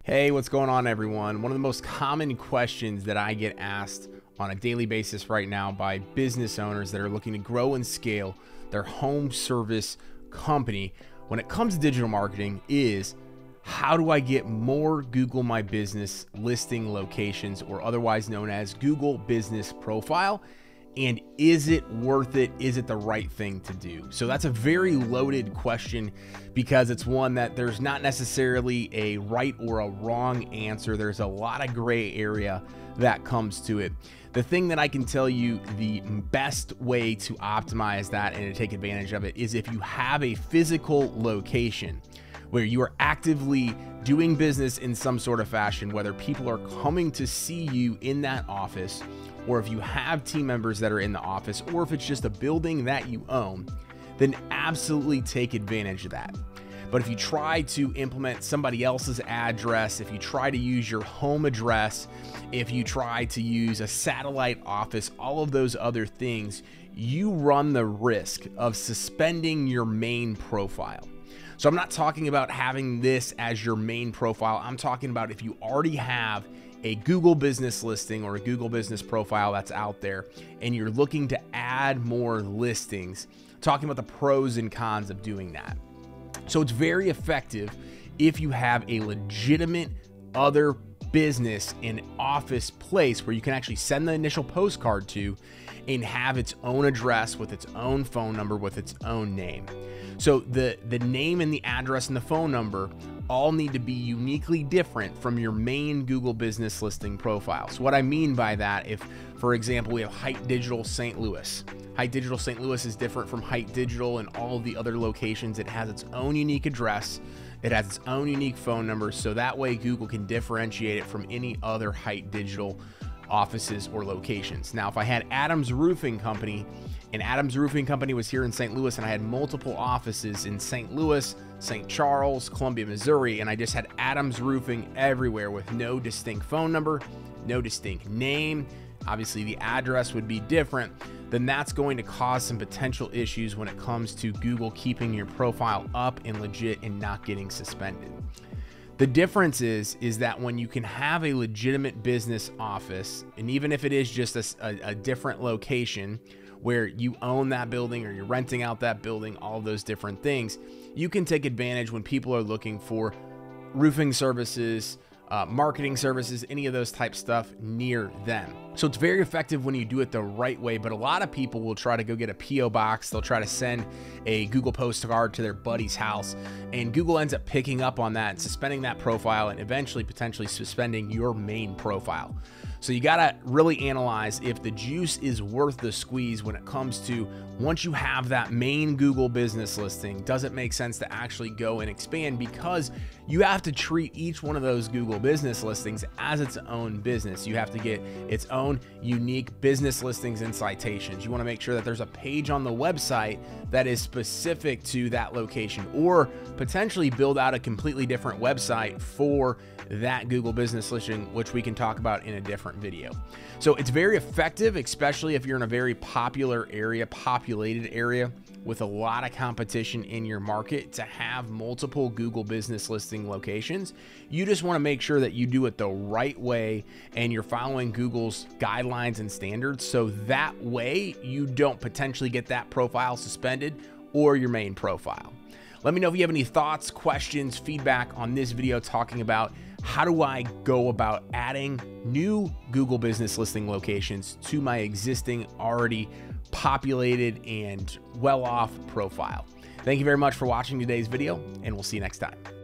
Hey, what's going on, everyone? One of the most common questions that I get asked on a daily basis right now by business owners that are looking to grow and scale their home service company when it comes to digital marketing is, how do I get more Google My Business listing locations, or otherwise known as Google Business Profile? And is it worth it? Is it the right thing to do? So that's a very loaded question because it's one that there's not necessarily a right or a wrong answer. There's a lot of gray area that comes to it. The thing that I can tell you the best way to optimize that and to take advantage of it is if you have a physical location where you are actively doing business in some sort of fashion, whether people are coming to see you in that office, or if you have team members that are in the office, or if it's just a building that you own, then absolutely take advantage of that. But if you try to implement somebody else's address, if you try to use your home address, if you try to use a satellite office, all of those other things, you run the risk of suspending your main profile. So I'm not talking about having this as your main profile. I'm talking about if you already have a Google business listing or a Google business profile that's out there and you're looking to add more listings, talking about the pros and cons of doing that. So it's very effective if you have a legitimate other business and office place where you can actually send the initial postcard to and have its own address with its own phone number with its own name. So the name and the address and the phone number all need to be uniquely different from your main Google business listing profile. So what I mean by that, if, for example, we have Hite Digital St. Louis. Hite Digital St. Louis is different from Hite Digital and all of the other locations. It has its own unique address. It has its own unique phone number. So that way Google can differentiate it from any other Hite Digital offices or locations. Now, if I had Adams Roofing Company and Adams Roofing Company was here in St. Louis and I had multiple offices in St. Louis, St. Charles, Columbia, Missouri, and I just had Adams Roofing everywhere with no distinct phone number, no distinct name, obviously the address would be different, then that's going to cause some potential issues when it comes to Google keeping your profile up and legit and not getting suspended. The difference is that when you can have a legitimate business office, and even if it is just a different location where you own that building or you're renting out that building, all of those different things, you can take advantage when people are looking for roofing services, marketing services, any of those type stuff near them. So it's very effective when you do it the right way, but a lot of people will try to go get a PO box. They'll try to send a Google postcard to their buddy's house, and Google ends up picking up on that and suspending that profile and eventually potentially suspending your main profile. So you gotta really analyze if the juice is worth the squeeze when it comes to, once you have that main Google business listing, does it make sense to actually go and expand? Because you have to treat each one of those Google business listings as its own business. You have to get its own unique business listings and citations. You wanna make sure that there's a page on the website that is specific to that location, or potentially build out a completely different website for that Google business listing, which we can talk about in a different video. So it's very effective, especially if you're in a very popular area, populated area with a lot of competition in your market, to have multiple Google business listing locations. You just want to make sure that you do it the right way and you're following Google's guidelines and standards, so that way you don't potentially get that profile suspended or your main profile. Let me know if you have any thoughts, questions, feedback on this video talking about how do I go about adding new Google business listing locations to my existing already populated and well-off profile. Thank you very much for watching today's video, and we'll see you next time.